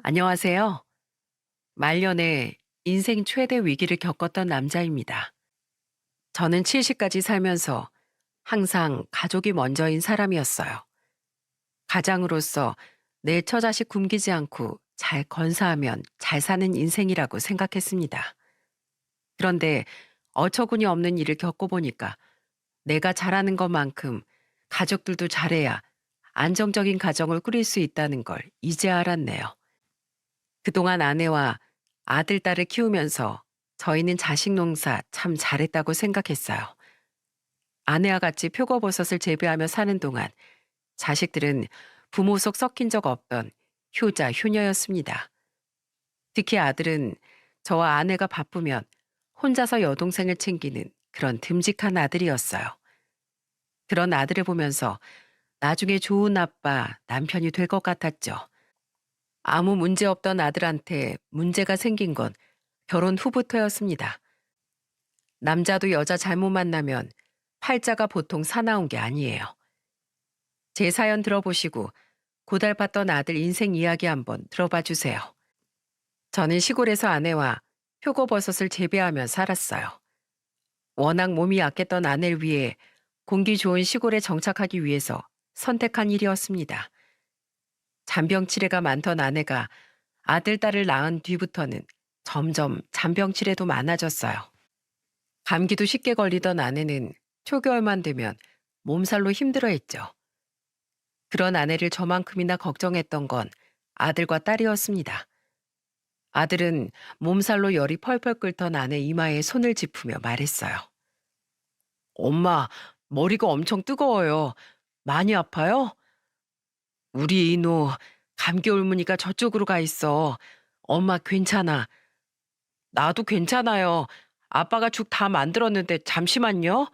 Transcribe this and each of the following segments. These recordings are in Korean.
안녕하세요. 말년에 인생 최대 위기를 겪었던 남자입니다. 저는 70까지 살면서 항상 가족이 먼저인 사람이었어요. 가장으로서 내 처자식 굶기지 않고 잘 건사하면 잘 사는 인생이라고 생각했습니다. 그런데 어처구니 없는 일을 겪어보니까 내가 잘하는 것만큼 가족들도 잘해야 안정적인 가정을 꾸릴 수 있다는 걸 이제 알았네요. 그동안 아내와 아들, 딸을 키우면서 저희는 자식 농사 참 잘했다고 생각했어요. 아내와 같이 표고버섯을 재배하며 사는 동안 자식들은 부모 속 섞인 적 없던 효자, 효녀였습니다. 특히 아들은 저와 아내가 바쁘면 혼자서 여동생을 챙기는 그런 듬직한 아들이었어요. 그런 아들을 보면서 나중에 좋은 아빠, 남편이 될 것 같았죠. 아무 문제 없던 아들한테 문제가 생긴 건 결혼 후부터였습니다. 남자도 여자 잘못 만나면 팔자가 보통 사나운 게 아니에요. 제 사연 들어보시고 고달팠던 아들 인생 이야기 한번 들어봐 주세요. 저는 시골에서 아내와 표고버섯을 재배하며 살았어요. 워낙 몸이 약했던 아내를 위해 공기 좋은 시골에 정착하기 위해서 선택한 일이었습니다. 잔병치레가 많던 아내가 아들, 딸을 낳은 뒤부터는 점점 잔병치레도 많아졌어요. 감기도 쉽게 걸리던 아내는 초겨울만 되면 몸살로 힘들어했죠. 그런 아내를 저만큼이나 걱정했던 건 아들과 딸이었습니다. 아들은 몸살로 열이 펄펄 끓던 아내 이마에 손을 짚으며 말했어요. 엄마, 머리가 엄청 뜨거워요. 많이 아파요? 우리 이노 감기 옮으니까 저쪽으로 가 있어. 엄마 괜찮아. 나도 괜찮아요. 아빠가 죽 다 만들었는데 잠시만요.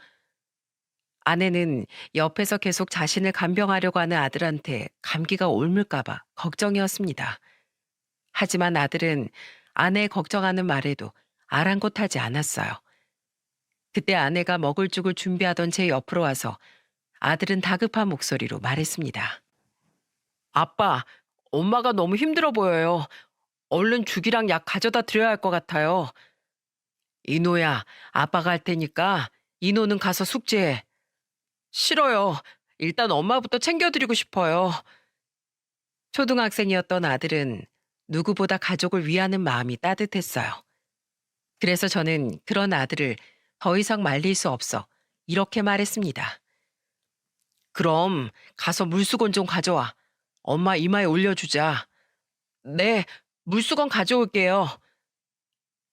아내는 옆에서 계속 자신을 간병하려고 하는 아들한테 감기가 옮을까봐 걱정이었습니다. 하지만 아들은 아내의 걱정하는 말에도 아랑곳하지 않았어요. 그때 아내가 먹을 죽을 준비하던 제 옆으로 와서 아들은 다급한 목소리로 말했습니다. 아빠, 엄마가 너무 힘들어 보여요. 얼른 죽이랑 약 가져다 드려야 할 것 같아요. 이노야, 아빠가 할 테니까 이노는 가서 숙제해. 싫어요. 일단 엄마부터 챙겨드리고 싶어요. 초등학생이었던 아들은 누구보다 가족을 위하는 마음이 따뜻했어요. 그래서 저는 그런 아들을 더 이상 말릴 수 없어 이렇게 말했습니다. 그럼 가서 물수건 좀 가져와. 엄마 이마에 올려주자. 네, 물수건 가져올게요.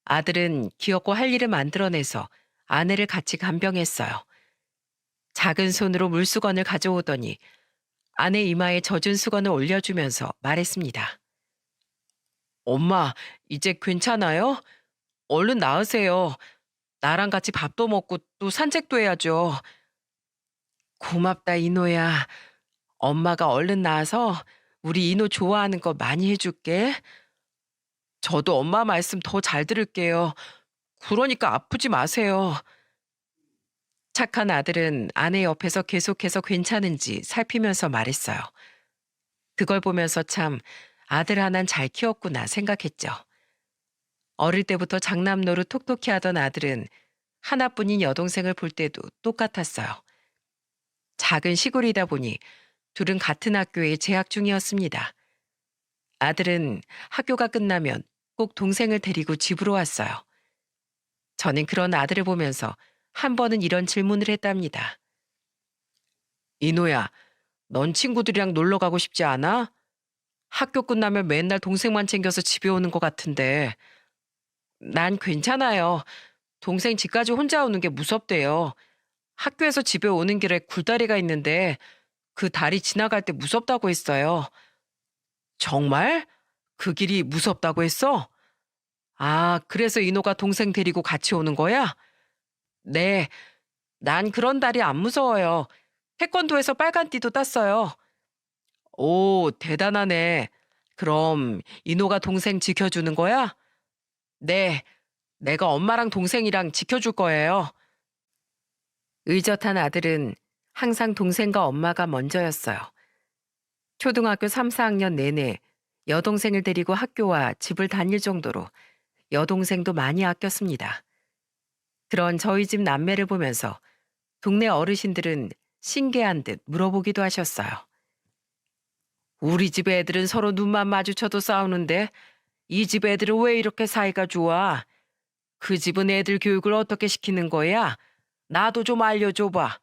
아들은 귀엽고 할 일을 만들어내서 아내를 같이 간병했어요. 작은 손으로 물수건을 가져오더니 아내 이마에 젖은 수건을 올려주면서 말했습니다. 엄마, 이제 괜찮아요? 얼른 나으세요. 나랑 같이 밥도 먹고 또 산책도 해야죠. 고맙다, 이노야. 엄마가 얼른 나와서 우리 이노 좋아하는 거 많이 해줄게. 저도 엄마 말씀 더 잘 들을게요. 그러니까 아프지 마세요. 착한 아들은 아내 옆에서 계속해서 괜찮은지 살피면서 말했어요. 그걸 보면서 참 아들 하나는 잘 키웠구나 생각했죠. 어릴 때부터 장남노릇 톡톡히 하던 아들은 하나뿐인 여동생을 볼 때도 똑같았어요. 작은 시골이다 보니 둘은 같은 학교에 재학 중이었습니다. 아들은 학교가 끝나면 꼭 동생을 데리고 집으로 왔어요. 저는 그런 아들을 보면서 한 번은 이런 질문을 했답니다. 이노야, 넌 친구들이랑 놀러 가고 싶지 않아? 학교 끝나면 맨날 동생만 챙겨서 집에 오는 것 같은데. 난 괜찮아요. 동생 집까지 혼자 오는 게 무섭대요. 학교에서 집에 오는 길에 굴다리가 있는데 그 다리 지나갈 때 무섭다고 했어요. 정말? 그 길이 무섭다고 했어? 아, 그래서 이노가 동생 데리고 같이 오는 거야? 네, 난 그런 다리 안 무서워요. 태권도에서 빨간 띠도 땄어요. 오, 대단하네. 그럼 이노가 동생 지켜주는 거야? 네, 내가 엄마랑 동생이랑 지켜줄 거예요. 의젓한 아들은 항상 동생과 엄마가 먼저였어요. 초등학교 3, 4학년 내내 여동생을 데리고 학교와 집을 다닐 정도로 여동생도 많이 아꼈습니다. 그런 저희 집 남매를 보면서 동네 어르신들은 신기한 듯 물어보기도 하셨어요. 우리 집 애들은 서로 눈만 마주쳐도 싸우는데 이 집 애들은 왜 이렇게 사이가 좋아? 그 집은 애들 교육을 어떻게 시키는 거야? 나도 좀 알려줘봐.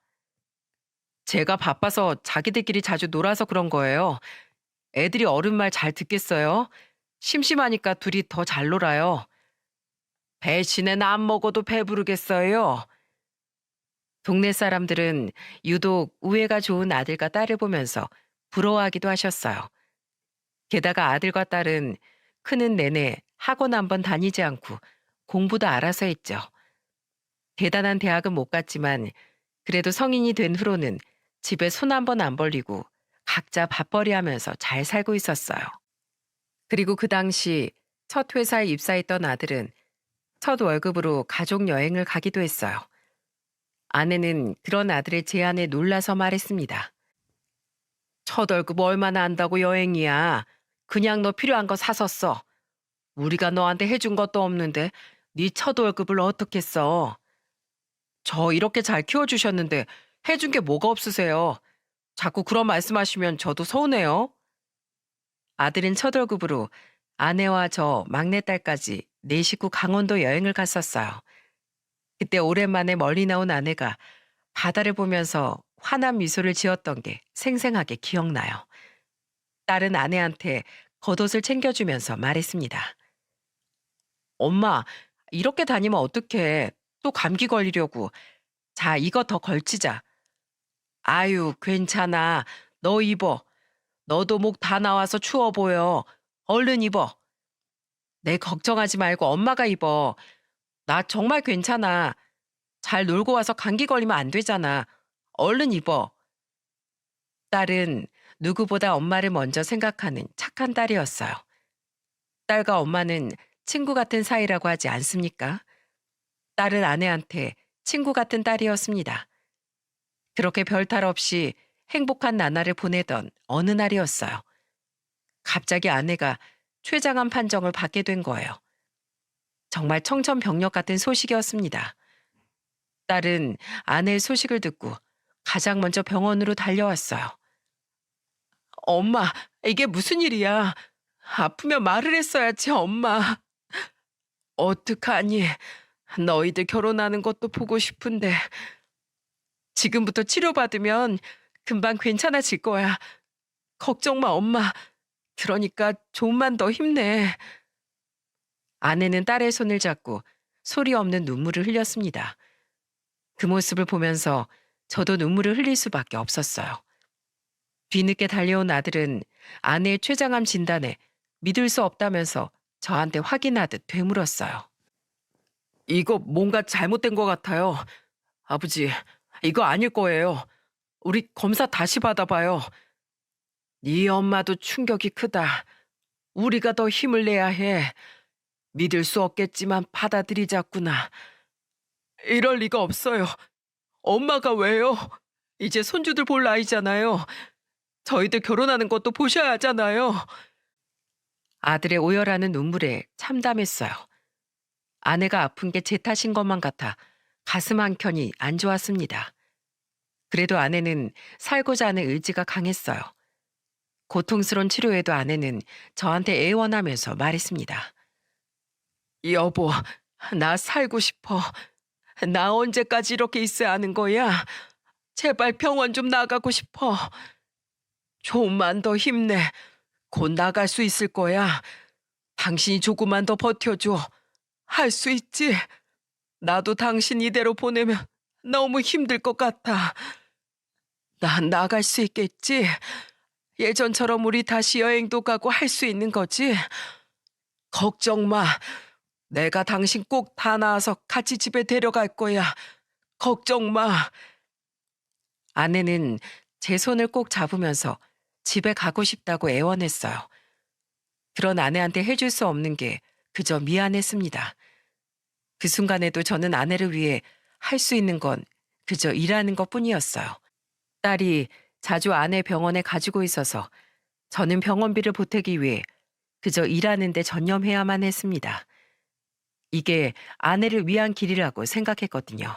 제가 바빠서 자기들끼리 자주 놀아서 그런 거예요. 애들이 어른 말 잘 듣겠어요? 심심하니까 둘이 더 잘 놀아요. 배신엔 안 먹어도 배부르겠어요. 동네 사람들은 유독 우애가 좋은 아들과 딸을 보면서 부러워하기도 하셨어요. 게다가 아들과 딸은 크는 내내 학원 한 번 다니지 않고 공부도 알아서 했죠. 대단한 대학은 못 갔지만 그래도 성인이 된 후로는 집에 손 한 번 안 벌리고 각자 밥벌이 하면서 잘 살고 있었어요. 그리고 그 당시 첫 회사에 입사했던 아들은 첫 월급으로 가족 여행을 가기도 했어요. 아내는 그런 아들의 제안에 놀라서 말했습니다. 첫 월급 얼마나 한다고 여행이야. 그냥 너 필요한 거 사서 써. 우리가 너한테 해준 것도 없는데 네 첫 월급을 어떻게 써? 저 이렇게 잘 키워주셨는데 해준 게 뭐가 없으세요? 자꾸 그런 말씀하시면 저도 서운해요. 아들은 첫 월급으로 아내와 저 막내딸까지 네 식구 강원도 여행을 갔었어요. 그때 오랜만에 멀리 나온 아내가 바다를 보면서 환한 미소를 지었던 게 생생하게 기억나요. 딸은 아내한테 겉옷을 챙겨주면서 말했습니다. 엄마, 이렇게 다니면 어떡해. 또 감기 걸리려고. 자, 이거 더 걸치자. 아유, 괜찮아. 너 입어. 너도 목 다 나와서 추워 보여. 얼른 입어. 내 걱정하지 말고 엄마가 입어. 나 정말 괜찮아. 잘 놀고 와서 감기 걸리면 안 되잖아. 얼른 입어. 딸은 누구보다 엄마를 먼저 생각하는 착한 딸이었어요. 딸과 엄마는 친구 같은 사이라고 하지 않습니까? 딸은 아내한테 친구 같은 딸이었습니다. 그렇게 별탈 없이 행복한 나날을 보내던 어느 날이었어요. 갑자기 아내가 췌장암 판정을 받게 된 거예요. 정말 청천벽력 같은 소식이었습니다. 딸은 아내의 소식을 듣고 가장 먼저 병원으로 달려왔어요. 엄마, 이게 무슨 일이야? 아프면 말을 했어야지, 엄마. 어떡하니? 너희들 결혼하는 것도 보고 싶은데 지금부터 치료받으면 금방 괜찮아질 거야. 걱정 마, 엄마. 그러니까 좀만 더 힘내. 아내는 딸의 손을 잡고 소리 없는 눈물을 흘렸습니다. 그 모습을 보면서 저도 눈물을 흘릴 수밖에 없었어요. 뒤늦게 달려온 아들은 아내의 췌장암 진단에 믿을 수 없다면서 저한테 확인하듯 되물었어요. 이거 뭔가 잘못된 것 같아요. 아버지, 이거 아닐 거예요. 우리 검사 다시 받아봐요. 네 엄마도 충격이 크다. 우리가 더 힘을 내야 해. 믿을 수 없겠지만 받아들이자꾸나. 이럴 리가 없어요. 엄마가 왜요? 이제 손주들 볼 나이잖아요. 저희들 결혼하는 것도 보셔야 하잖아요. 아들의 오열하는 눈물에 참담했어요. 아내가 아픈 게 제 탓인 것만 같아 가슴 한켠이 안 좋았습니다. 그래도 아내는 살고자 하는 의지가 강했어요. 고통스러운 치료에도 아내는 저한테 애원하면서 말했습니다. 여보, 나 살고 싶어. 나 언제까지 이렇게 있어야 하는 거야? 제발 병원 좀 나가고 싶어. 조금만 더 힘내. 곧 나갈 수 있을 거야. 당신이 조금만 더 버텨줘. 할 수 있지? 나도 당신 이대로 보내면 너무 힘들 것 같아. 난 나갈 수 있겠지? 예전처럼 우리 다시 여행도 가고 할 수 있는 거지? 걱정 마. 내가 당신 꼭 다 나아서 같이 집에 데려갈 거야. 걱정 마. 아내는 제 손을 꼭 잡으면서 집에 가고 싶다고 애원했어요. 그런 아내한테 해줄 수 없는 게 그저 미안했습니다. 그 순간에도 저는 아내를 위해 할 수 있는 건 그저 일하는 것 뿐이었어요. 딸이 자주 아내 병원에 가지고 있어서 저는 병원비를 보태기 위해 그저 일하는 데 전념해야만 했습니다. 이게 아내를 위한 길이라고 생각했거든요.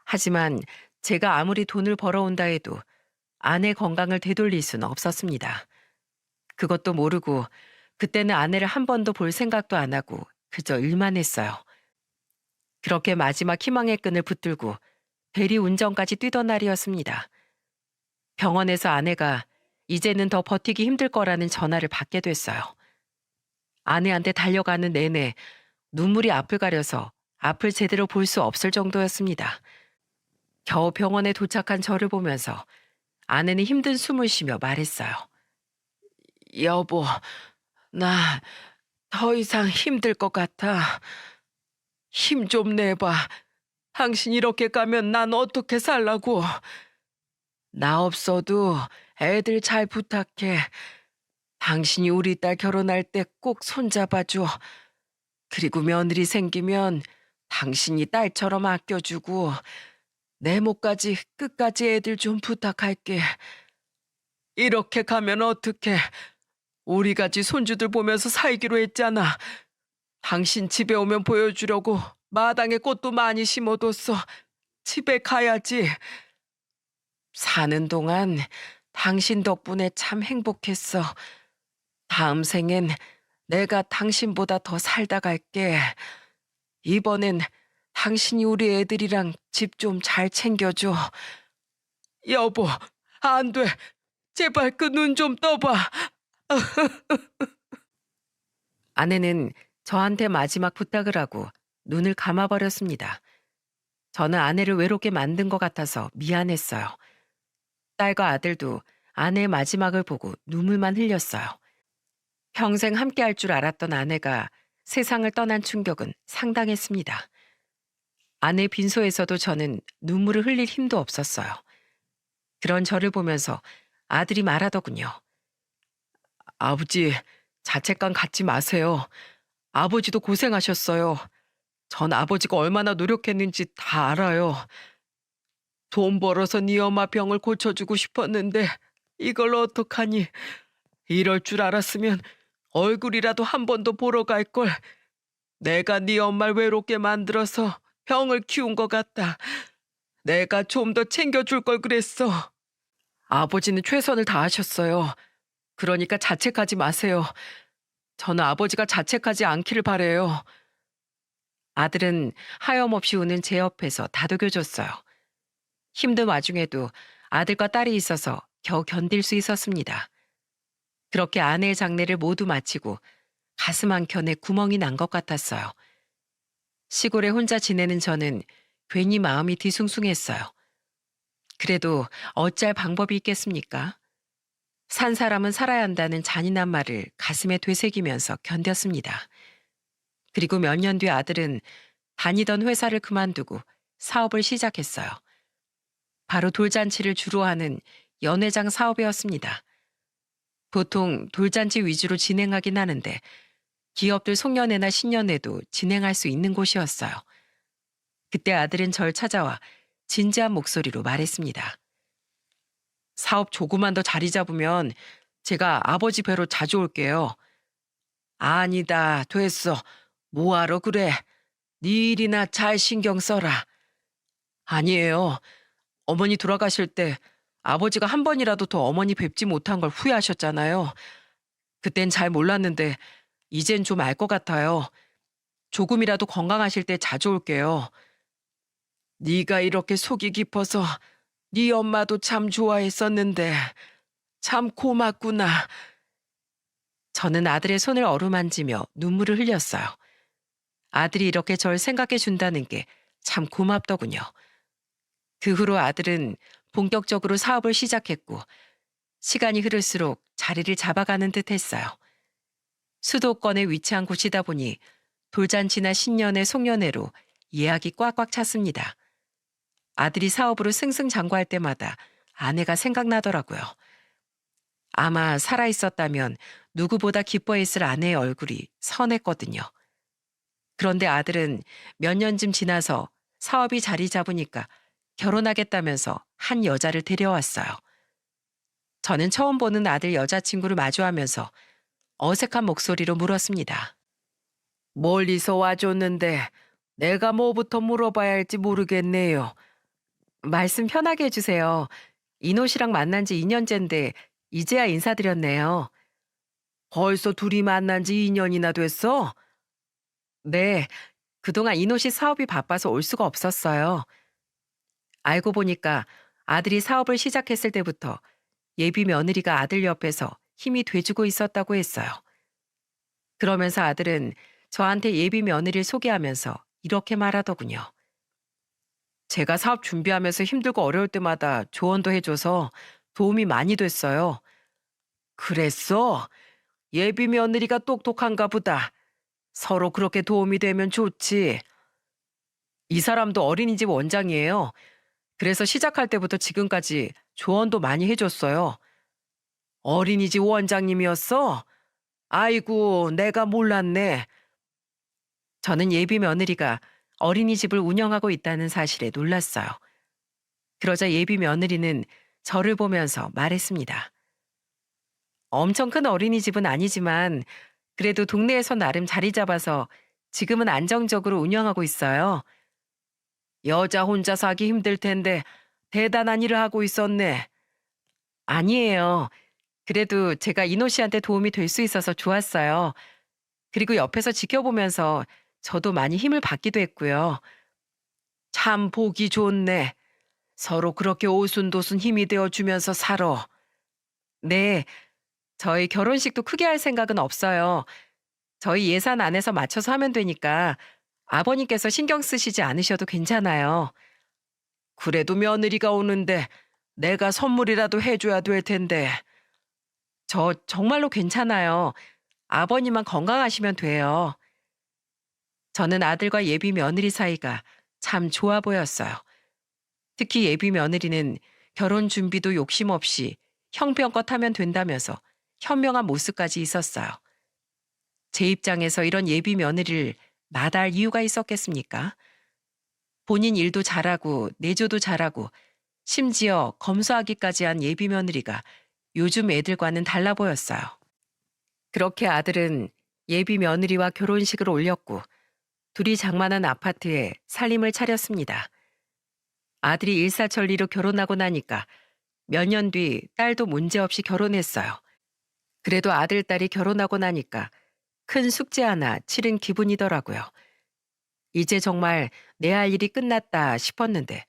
하지만 제가 아무리 돈을 벌어온다 해도 아내 건강을 되돌릴 수는 없었습니다. 그것도 모르고 그때는 아내를 한 번도 볼 생각도 안 하고 그저 일만 했어요. 그렇게 마지막 희망의 끈을 붙들고 대리 운전까지 뛰던 날이었습니다. 병원에서 아내가 이제는 더 버티기 힘들 거라는 전화를 받게 됐어요. 아내한테 달려가는 내내 눈물이 앞을 가려서 앞을 제대로 볼 수 없을 정도였습니다. 겨우 병원에 도착한 저를 보면서 아내는 힘든 숨을 쉬며 말했어요. 여보, 나 더 이상 힘들 것 같아. 힘 좀 내봐. 당신 이렇게 가면 난 어떻게 살라고. 나 없어도 애들 잘 부탁해. 당신이 우리 딸 결혼할 때 꼭 손잡아줘. 그리고 며느리 생기면 당신이 딸처럼 아껴주고 내 목까지 끝까지 애들 좀 부탁할게. 이렇게 가면 어떡해. 우리 같이 손주들 보면서 살기로 했잖아. 당신 집에 오면 보여주려고 마당에 꽃도 많이 심어뒀어. 집에 가야지. 사는 동안 당신 덕분에 참 행복했어. 다음 생엔 내가 당신보다 더 살다 갈게. 이번엔 당신이 우리 애들이랑 집 좀 잘 챙겨줘. 여보, 안 돼. 제발 그 눈 좀 떠봐. 아내는 저한테 마지막 부탁을 하고 눈을 감아버렸습니다. 저는 아내를 외롭게 만든 것 같아서 미안했어요. 딸과 아들도 아내의 마지막을 보고 눈물만 흘렸어요. 평생 함께 할 줄 알았던 아내가 세상을 떠난 충격은 상당했습니다. 아내 빈소에서도 저는 눈물을 흘릴 힘도 없었어요. 그런 저를 보면서 아들이 말하더군요. 아버지, 자책감 갖지 마세요. 아버지도 고생하셨어요. 전 아버지가 얼마나 노력했는지 다 알아요. 돈 벌어서 네 엄마 병을 고쳐주고 싶었는데 이걸 어떡하니. 이럴 줄 알았으면 얼굴이라도 한 번 더 보러 갈걸. 내가 네 엄마를 외롭게 만들어서 병을 키운 것 같다. 내가 좀 더 챙겨줄 걸 그랬어. 아버지는 최선을 다하셨어요. 그러니까 자책하지 마세요. 저는 아버지가 자책하지 않기를 바래요. 아들은 하염없이 우는 제 옆에서 다독여줬어요. 힘든 와중에도 아들과 딸이 있어서 겨우 견딜 수 있었습니다. 그렇게 아내의 장례를 모두 마치고 가슴 한켠에 구멍이 난 것 같았어요. 시골에 혼자 지내는 저는 괜히 마음이 뒤숭숭했어요. 그래도 어찌할 방법이 있겠습니까? 산 사람은 살아야 한다는 잔인한 말을 가슴에 되새기면서 견뎠습니다. 그리고 몇 년 뒤 아들은 다니던 회사를 그만두고 사업을 시작했어요. 바로 돌잔치를 주로 하는 연회장 사업이었습니다. 보통 돌잔치 위주로 진행하긴 하는데 기업들 송년회나 신년회도 진행할 수 있는 곳이었어요. 그때 아들은 절 찾아와 진지한 목소리로 말했습니다. 사업 조금만 더 자리 잡으면 제가 아버지 뵈러 자주 올게요. 아니다, 됐어. 뭐하러 그래. 네 일이나 잘 신경 써라. 아니에요. 어머니 돌아가실 때 아버지가 한 번이라도 더 어머니 뵙지 못한 걸 후회하셨잖아요. 그땐 잘 몰랐는데 이젠 좀 알 것 같아요. 조금이라도 건강하실 때 자주 올게요. 네가 이렇게 속이 깊어서 네 엄마도 참 좋아했었는데 참 고맙구나. 저는 아들의 손을 어루만지며 눈물을 흘렸어요. 아들이 이렇게 절 생각해 준다는 게 참 고맙더군요. 그 후로 아들은 본격적으로 사업을 시작했고 시간이 흐를수록 자리를 잡아가는 듯 했어요. 수도권에 위치한 곳이다 보니 돌잔치나 신년회, 송년회로 예약이 꽉꽉 찼습니다. 아들이 사업으로 승승장구할 때마다 아내가 생각나더라고요. 아마 살아있었다면 누구보다 기뻐했을 아내의 얼굴이 선했거든요. 그런데 아들은 몇 년쯤 지나서 사업이 자리 잡으니까 결혼하겠다면서 한 여자를 데려왔어요. 저는 처음 보는 아들 여자친구를 마주하면서 어색한 목소리로 물었습니다. 멀리서 와줬는데 내가 뭐부터 물어봐야 할지 모르겠네요. 말씀 편하게 해주세요. 이노 씨랑 만난 지 2년째인데 이제야 인사드렸네요. 벌써 둘이 만난 지 2년이나 됐어? 네, 그동안 이노 씨 사업이 바빠서 올 수가 없었어요. 알고 보니까 아들이 사업을 시작했을 때부터 예비 며느리가 아들 옆에서 힘이 돼주고 있었다고 했어요. 그러면서 아들은 저한테 예비 며느리를 소개하면서 이렇게 말하더군요. 제가 사업 준비하면서 힘들고 어려울 때마다 조언도 해줘서 도움이 많이 됐어요. 그랬어? 예비 며느리가 똑똑한가 보다. 서로 그렇게 도움이 되면 좋지. 이 사람도 어린이집 원장이에요. 그래서 시작할 때부터 지금까지 조언도 많이 해줬어요. 어린이집 원장님이었어? 아이고, 내가 몰랐네. 저는 예비 며느리가 어린이집을 운영하고 있다는 사실에 놀랐어요. 그러자 예비 며느리는 저를 보면서 말했습니다. 엄청 큰 어린이집은 아니지만 그래도 동네에서 나름 자리 잡아서 지금은 안정적으로 운영하고 있어요. 여자 혼자 사기 힘들 텐데 대단한 일을 하고 있었네. 아니에요. 그래도 제가 이노 씨한테 도움이 될 수 있어서 좋았어요. 그리고 옆에서 지켜보면서 저도 많이 힘을 받기도 했고요. 참 보기 좋네. 서로 그렇게 오순도순 힘이 되어주면서 살아. 네, 저희 결혼식도 크게 할 생각은 없어요. 저희 예산 안에서 맞춰서 하면 되니까 아버님께서 신경 쓰시지 않으셔도 괜찮아요. 그래도 며느리가 오는데 내가 선물이라도 해줘야 될 텐데. 저 정말로 괜찮아요. 아버님만 건강하시면 돼요. 저는 아들과 예비 며느리 사이가 참 좋아 보였어요. 특히 예비 며느리는 결혼 준비도 욕심 없이 형편껏 하면 된다면서 현명한 모습까지 있었어요. 제 입장에서 이런 예비 며느리를 마다할 이유가 있었겠습니까? 본인 일도 잘하고 내조도 잘하고 심지어 검소하기까지 한 예비 며느리가 요즘 애들과는 달라 보였어요. 그렇게 아들은 예비 며느리와 결혼식을 올렸고 둘이 장만한 아파트에 살림을 차렸습니다. 아들이 일사천리로 결혼하고 나니까 몇 년 뒤 딸도 문제없이 결혼했어요. 그래도 아들, 딸이 결혼하고 나니까 큰 숙제 하나 치른 기분이더라고요. 이제 정말 내 할 일이 끝났다 싶었는데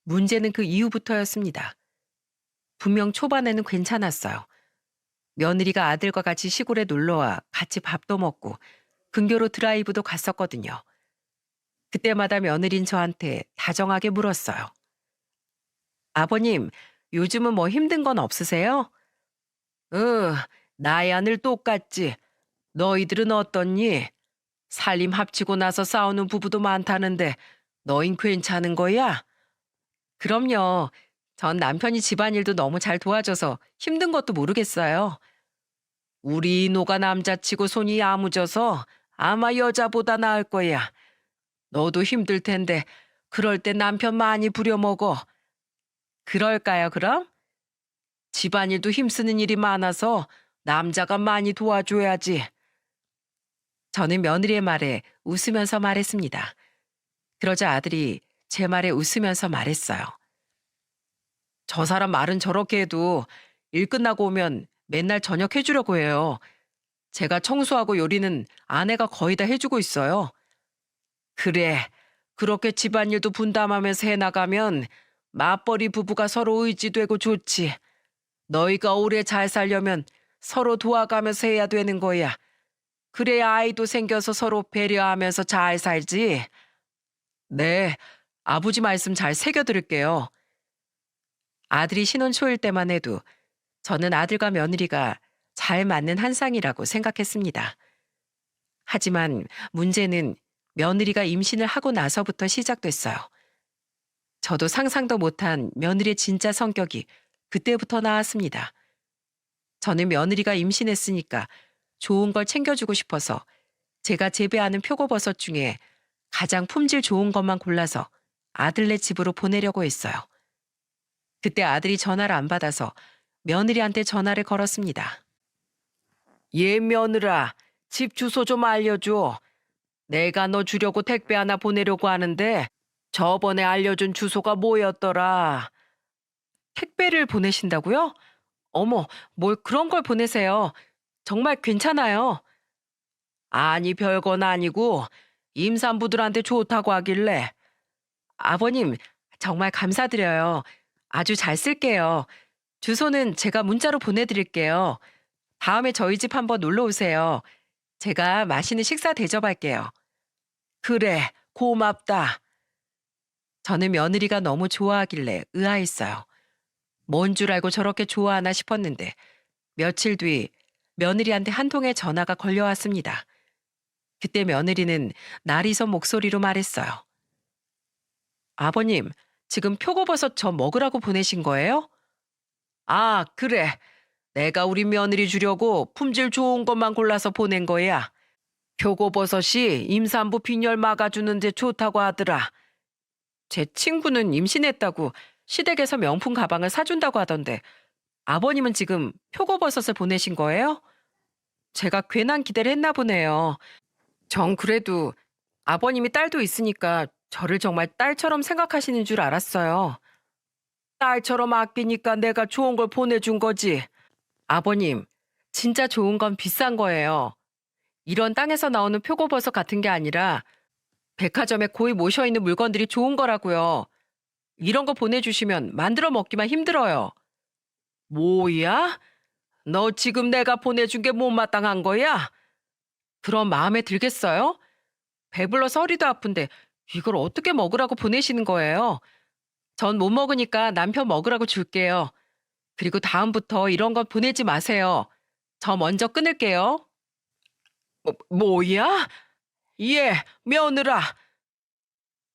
문제는 그 이후부터였습니다. 분명 초반에는 괜찮았어요. 며느리가 아들과 같이 시골에 놀러와 같이 밥도 먹고 근교로 드라이브도 갔었거든요. 그때마다 며느린 저한테 다정하게 물었어요. 아버님, 요즘은 뭐 힘든 건 없으세요? 나야 늘 똑같지. 너희들은 어떻니? 살림 합치고 나서 싸우는 부부도 많다는데 너흰 괜찮은 거야? 그럼요. 전 남편이 집안일도 너무 잘 도와줘서 힘든 것도 모르겠어요. 우리 이노가 남자치고 손이 야무져서 아마 여자보다 나을 거야. 너도 힘들 텐데 그럴 때 남편 많이 부려먹어. 그럴까요, 그럼? 집안일도 힘쓰는 일이 많아서 남자가 많이 도와줘야지. 저는 며느리의 말에 웃으면서 말했습니다. 그러자 아들이 제 말에 웃으면서 말했어요. 저 사람 말은 저렇게 해도 일 끝나고 오면 맨날 저녁 해주려고 해요. 제가 청소하고 요리는 아내가 거의 다 해주고 있어요. 그래, 그렇게 집안일도 분담하면서 해나가면 맞벌이 부부가 서로 의지되고 좋지. 너희가 오래 잘 살려면 서로 도와가면서 해야 되는 거야. 그래야 아이도 생겨서 서로 배려하면서 잘 살지. 네, 아버지 말씀 잘 새겨들을게요. 아들이 신혼 초일 때만 해도 저는 아들과 며느리가 잘 맞는 한 쌍이라고 생각했습니다. 하지만 문제는 며느리가 임신을 하고 나서부터 시작됐어요. 저도 상상도 못한 며느리의 진짜 성격이 그때부터 나왔습니다. 저는 며느리가 임신했으니까 좋은 걸 챙겨주고 싶어서 제가 재배하는 표고버섯 중에 가장 품질 좋은 것만 골라서 아들네 집으로 보내려고 했어요. 그때 아들이 전화를 안 받아서 며느리한테 전화를 걸었습니다. 얘 며느라, 집 주소 좀 알려줘. 내가 너 주려고 택배 하나 보내려고 하는데 저번에 알려준 주소가 뭐였더라? 택배를 보내신다고요? 어머, 뭘 그런 걸 보내세요. 정말 괜찮아요. 아니, 별건 아니고 임산부들한테 좋다고 하길래. 아버님, 정말 감사드려요. 아주 잘 쓸게요. 주소는 제가 문자로 보내드릴게요. 다음에 저희 집 한번 놀러 오세요. 제가 맛있는 식사 대접할게요. 그래, 고맙다. 저는 며느리가 너무 좋아하길래 의아했어요. 뭔 줄 알고 저렇게 좋아하나 싶었는데 며칠 뒤 며느리한테 한 통의 전화가 걸려왔습니다. 그때 며느리는 날이 선 목소리로 말했어요. 아버님, 지금 표고버섯 저 먹으라고 보내신 거예요? 아, 그래. 내가 우리 며느리 주려고 품질 좋은 것만 골라서 보낸 거야. 표고버섯이 임산부 빈혈 막아주는데 좋다고 하더라. 제 친구는 임신했다고 시댁에서 명품 가방을 사준다고 하던데 아버님은 지금 표고버섯을 보내신 거예요? 제가 괜한 기대를 했나 보네요. 전 그래도 아버님이 딸도 있으니까 저를 정말 딸처럼 생각하시는 줄 알았어요. 딸처럼 아끼니까 내가 좋은 걸 보내준 거지. 아버님, 진짜 좋은 건 비싼 거예요. 이런 땅에서 나오는 표고버섯 같은 게 아니라 백화점에 고이 모셔있는 물건들이 좋은 거라고요. 이런 거 보내주시면 만들어 먹기만 힘들어요. 뭐야? 너 지금 내가 보내준 게 못마땅한 거야? 그럼 마음에 들겠어요? 배불러서 허리도 아픈데 이걸 어떻게 먹으라고 보내시는 거예요? 전 못 먹으니까 남편 먹으라고 줄게요. 그리고 다음부터 이런 건 보내지 마세요. 저 먼저 끊을게요. 뭐야? 예, 며느라.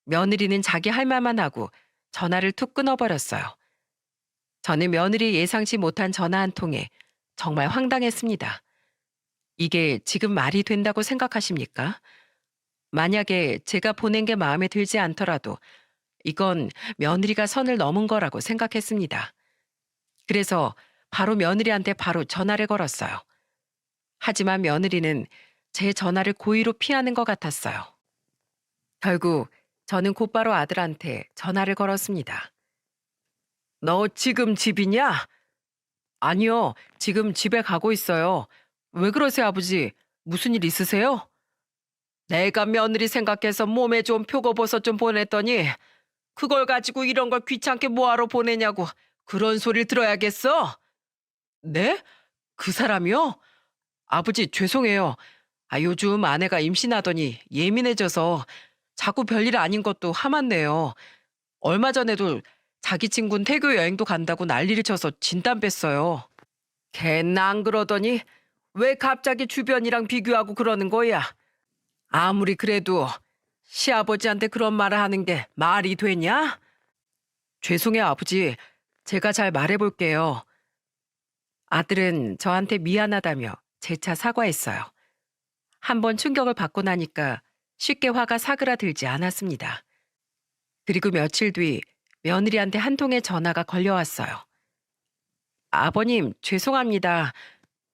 며느리는 자기 할 말만 하고 전화를 툭 끊어버렸어요. 저는 며느리 예상치 못한 전화 한 통에 정말 황당했습니다. 이게 지금 말이 된다고 생각하십니까? 만약에 제가 보낸 게 마음에 들지 않더라도 이건 며느리가 선을 넘은 거라고 생각했습니다. 그래서 바로 며느리한테 바로 전화를 걸었어요. 하지만 며느리는 제 전화를 고의로 피하는 것 같았어요. 결국 저는 곧바로 아들한테 전화를 걸었습니다. 너 지금 집이냐? 아니요, 지금 집에 가고 있어요. 왜 그러세요, 아버지? 무슨 일 있으세요? 내가 며느리 생각해서 몸에 좀 표고버섯 좀 보냈더니 그걸 가지고 이런 걸 귀찮게 뭐하러 보내냐고 그런 소리를 들어야겠어? 네? 그 사람이요? 아버지 죄송해요. 요즘 아내가 임신하더니 예민해져서 자꾸 별일 아닌 것도 화났네요. 얼마 전에도 자기 친구는 태교 여행도 간다고 난리를 쳐서 진땀 뺐어요. 걔는 안 그러더니 왜 갑자기 주변이랑 비교하고 그러는 거야? 아무리 그래도 시아버지한테 그런 말을 하는 게 말이 되냐? 죄송해요, 아버지. 제가 잘 말해볼게요. 아들은 저한테 미안하다며 재차 사과했어요. 한 번 충격을 받고 나니까 쉽게 화가 사그라들지 않았습니다. 그리고 며칠 뒤 며느리한테 한 통의 전화가 걸려왔어요. 아버님, 죄송합니다.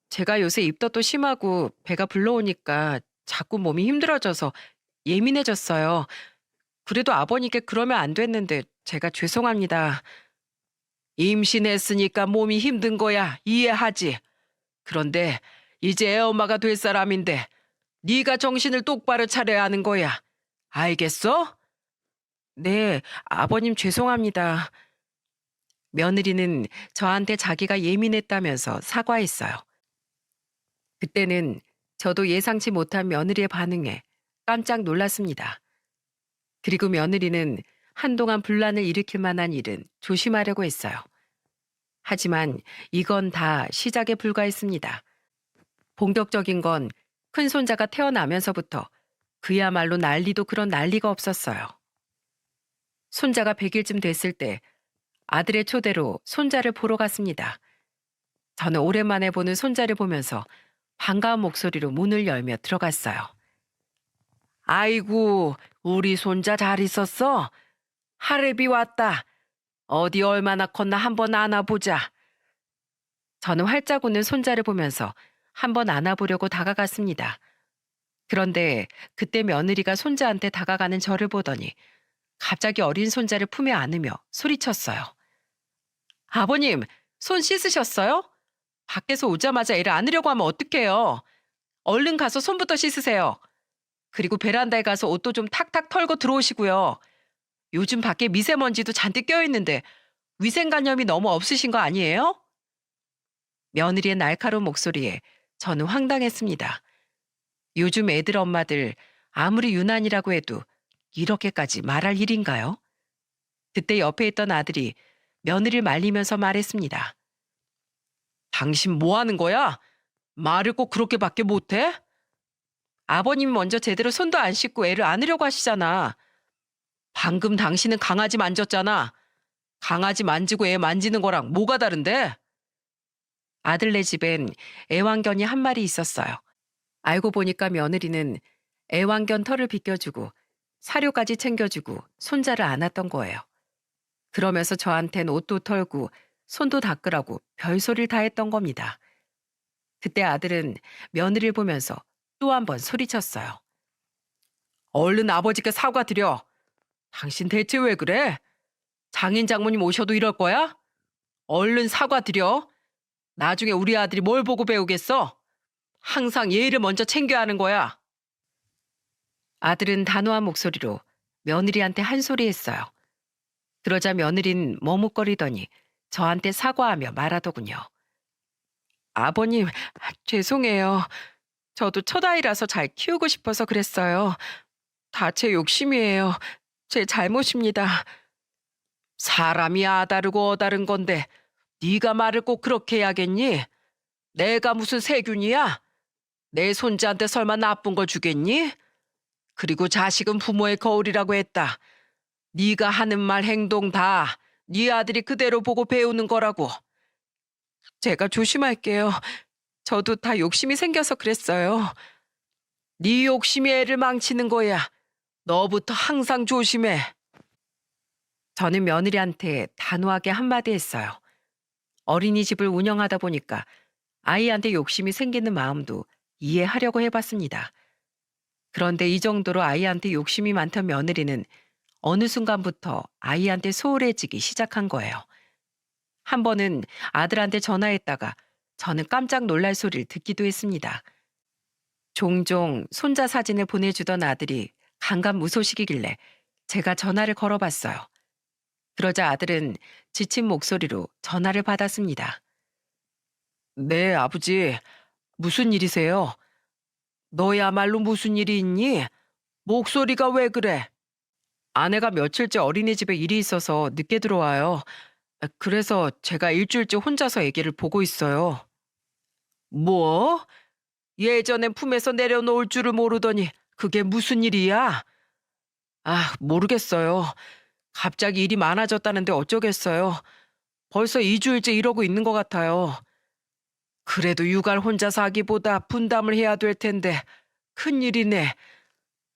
제가 요새 입덧도 심하고 배가 불러오니까 자꾸 몸이 힘들어져서 예민해졌어요. 그래도 아버님께 그러면 안 됐는데 제가 죄송합니다. 임신했으니까 몸이 힘든 거야 이해하지. 그런데 이제 애엄마가 될 사람인데 네가 정신을 똑바로 차려야 하는 거야. 알겠어? 네, 아버님 죄송합니다. 며느리는 저한테 자기가 예민했다면서 사과했어요. 그때는 저도 예상치 못한 며느리의 반응에 깜짝 놀랐습니다. 그리고 며느리는 한동안 분란을 일으킬 만한 일은 조심하려고 했어요. 하지만 이건 다 시작에 불과했습니다. 본격적인 건 큰손자가 태어나면서부터 그야말로 난리도 그런 난리가 없었어요. 손자가 100일쯤 됐을 때 아들의 초대로 손자를 보러 갔습니다. 저는 오랜만에 보는 손자를 보면서 반가운 목소리로 문을 열며 들어갔어요. 아이고, 우리 손자 잘 있었어? 할애비 왔다. 어디 얼마나 컸나 한번 안아보자. 저는 활짝 웃는 손자를 보면서 한번 안아보려고 다가갔습니다. 그런데 그때 며느리가 손자한테 다가가는 저를 보더니 갑자기 어린 손자를 품에 안으며 소리쳤어요. 아버님, 손 씻으셨어요? 밖에서 오자마자 애를 안으려고 하면 어떡해요? 얼른 가서 손부터 씻으세요. 그리고 베란다에 가서 옷도 좀 탁탁 털고 들어오시고요. 요즘 밖에 미세먼지도 잔뜩 껴있는데 위생관념이 너무 없으신 거 아니에요? 며느리의 날카로운 목소리에 저는 황당했습니다. 요즘 애들 엄마들 아무리 유난이라고 해도 이렇게까지 말할 일인가요? 그때 옆에 있던 아들이 며느리를 말리면서 말했습니다. 당신 뭐 하는 거야? 말을 꼭 그렇게밖에 못해? 아버님이 먼저 제대로 손도 안 씻고 애를 안으려고 하시잖아. 방금 당신은 강아지 만졌잖아. 강아지 만지고 애 만지는 거랑 뭐가 다른데? 아들네 집엔 애완견이 한 마리 있었어요. 알고 보니까 며느리는 애완견 털을 빗겨주고 사료까지 챙겨주고 손자를 안았던 거예요. 그러면서 저한텐 옷도 털고 손도 닦으라고 별소리를 다 했던 겁니다. 그때 아들은 며느리를 보면서 또 한 번 소리쳤어요. 얼른 아버지께 사과드려. 당신 대체 왜 그래? 장인 장모님 오셔도 이럴 거야? 얼른 사과드려. 나중에 우리 아들이 뭘 보고 배우겠어? 항상 예의를 먼저 챙겨야 하는 거야. 아들은 단호한 목소리로 며느리한테 한 소리 했어요. 그러자 며느린 머뭇거리더니 저한테 사과하며 말하더군요. 아버님, 죄송해요. 저도 첫아이라서 잘 키우고 싶어서 그랬어요. 다 제 욕심이에요. 제 잘못입니다. 사람이 아다르고 어다른 건데 네가 말을 꼭 그렇게 해야겠니? 내가 무슨 세균이야? 내 손자한테 설마 나쁜 걸 주겠니? 그리고 자식은 부모의 거울이라고 했다. 네가 하는 말 행동 다 네 아들이 그대로 보고 배우는 거라고. 제가 조심할게요. 저도 다 욕심이 생겨서 그랬어요. 네 욕심이 애를 망치는 거야. 너부터 항상 조심해. 저는 며느리한테 단호하게 한마디 했어요. 어린이집을 운영하다 보니까 아이한테 욕심이 생기는 마음도 이해하려고 해봤습니다. 그런데 이 정도로 아이한테 욕심이 많던 며느리는 어느 순간부터 아이한테 소홀해지기 시작한 거예요. 한 번은 아들한테 전화했다가 저는 깜짝 놀랄 소리를 듣기도 했습니다. 종종 손자 사진을 보내주던 아들이 간간무소식이길래 제가 전화를 걸어봤어요. 그러자 아들은 지친 목소리로 전화를 받았습니다. 네, 아버지. 무슨 일이세요? 너야말로 무슨 일이 있니? 목소리가 왜 그래? 아내가 며칠째 어린이집에 일이 있어서 늦게 들어와요. 그래서 제가 일주일째 혼자서 아기를 보고 있어요. 뭐? 예전엔 품에서 내려놓을 줄을 모르더니 그게 무슨 일이야? 아, 모르겠어요. 갑자기 일이 많아졌다는데 어쩌겠어요. 벌써 2주일째 이러고 있는 것 같아요. 그래도 육아를 혼자서 하기보다 분담을 해야 될 텐데 큰일이네.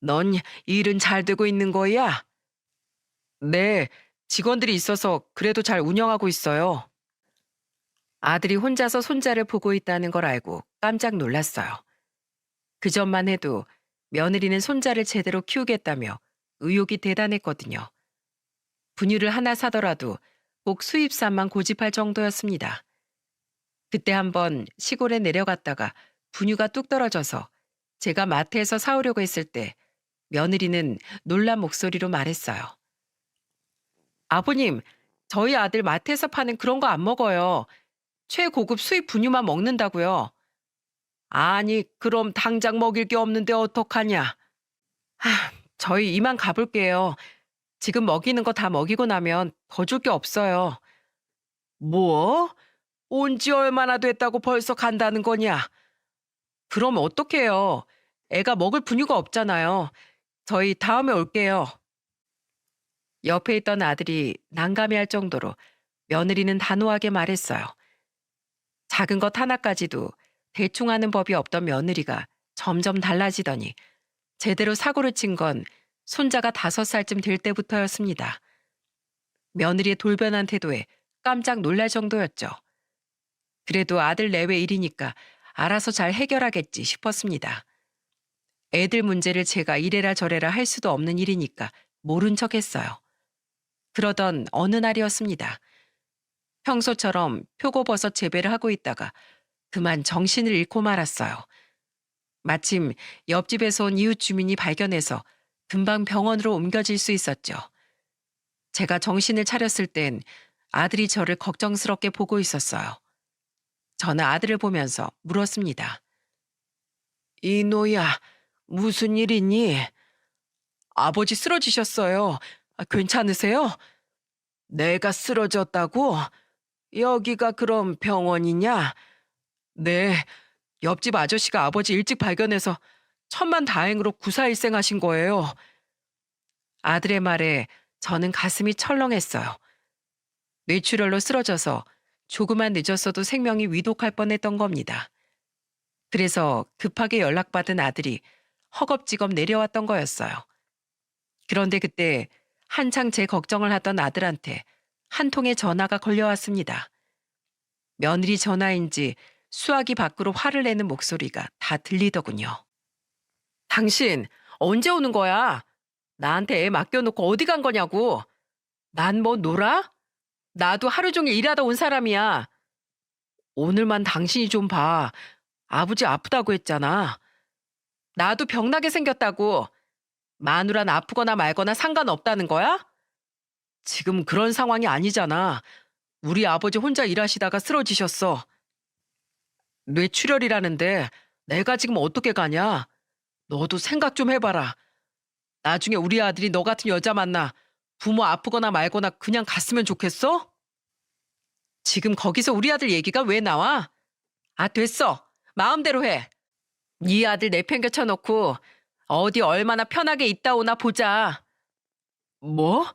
넌 일은 잘 되고 있는 거야? 네, 직원들이 있어서 그래도 잘 운영하고 있어요. 아들이 혼자서 손자를 보고 있다는 걸 알고 깜짝 놀랐어요. 그 전만 해도 며느리는 손자를 제대로 키우겠다며 의욕이 대단했거든요. 분유를 하나 사더라도 꼭 수입산만 고집할 정도였습니다. 그때 한번 시골에 내려갔다가 분유가 뚝 떨어져서 제가 마트에서 사오려고 했을 때 며느리는 놀란 목소리로 말했어요. 아버님, 저희 아들 마트에서 파는 그런 거 안 먹어요. 최고급 수입 분유만 먹는다고요. 아니, 그럼 당장 먹일 게 없는데 어떡하냐? 하, 저희 이만 가볼게요. 지금 먹이는 거 다 먹이고 나면 더 줄 게 없어요. 뭐? 온지 얼마나 됐다고 벌써 간다는 거냐? 그럼 어떡해요? 애가 먹을 분유가 없잖아요. 저희 다음에 올게요. 옆에 있던 아들이 난감해할 정도로 며느리는 단호하게 말했어요. 작은 것 하나까지도 대충 하는 법이 없던 며느리가 점점 달라지더니 제대로 사고를 친 건 손자가 5살쯤 될 때부터였습니다. 며느리의 돌변한 태도에 깜짝 놀랄 정도였죠. 그래도 아들 내외 일이니까 알아서 잘 해결하겠지 싶었습니다. 애들 문제를 제가 이래라 저래라 할 수도 없는 일이니까 모른 척 했어요. 그러던 어느 날이었습니다. 평소처럼 표고버섯 재배를 하고 있다가 그만 정신을 잃고 말았어요. 마침 옆집에서 온 이웃 주민이 발견해서 금방 병원으로 옮겨질 수 있었죠. 제가 정신을 차렸을 땐 아들이 저를 걱정스럽게 보고 있었어요. 저는 아들을 보면서 물었습니다. 이노야, 무슨 일 있니? 아버지 쓰러지셨어요. 괜찮으세요? 내가 쓰러졌다고? 여기가 그럼 병원이냐? 네, 옆집 아저씨가 아버지 일찍 발견해서 천만다행으로 구사일생하신 거예요. 아들의 말에 저는 가슴이 철렁했어요. 뇌출혈로 쓰러져서 조금만 늦었어도 생명이 위독할 뻔했던 겁니다. 그래서 급하게 연락받은 아들이 허겁지겁 내려왔던 거였어요. 그런데 그때 한창 제 걱정을 하던 아들한테 한 통의 전화가 걸려왔습니다. 며느리 전화인지 수화기 밖으로 화를 내는 목소리가 다 들리더군요. 당신 언제 오는 거야? 나한테 애 맡겨놓고 어디 간 거냐고. 난 뭐 놀아? 나도 하루 종일 일하다 온 사람이야. 오늘만 당신이 좀 봐. 아버지 아프다고 했잖아. 나도 병나게 생겼다고. 마누라는 아프거나 말거나 상관없다는 거야? 지금 그런 상황이 아니잖아. 우리 아버지 혼자 일하시다가 쓰러지셨어. 뇌출혈이라는데 내가 지금 어떻게 가냐? 너도 생각 좀 해봐라. 나중에 우리 아들이 너 같은 여자 만나 부모 아프거나 말거나 그냥 갔으면 좋겠어? 지금 거기서 우리 아들 얘기가 왜 나와? 아, 됐어. 마음대로 해. 네 아들 내팽개쳐 놓고 어디 얼마나 편하게 있다 오나 보자. 뭐?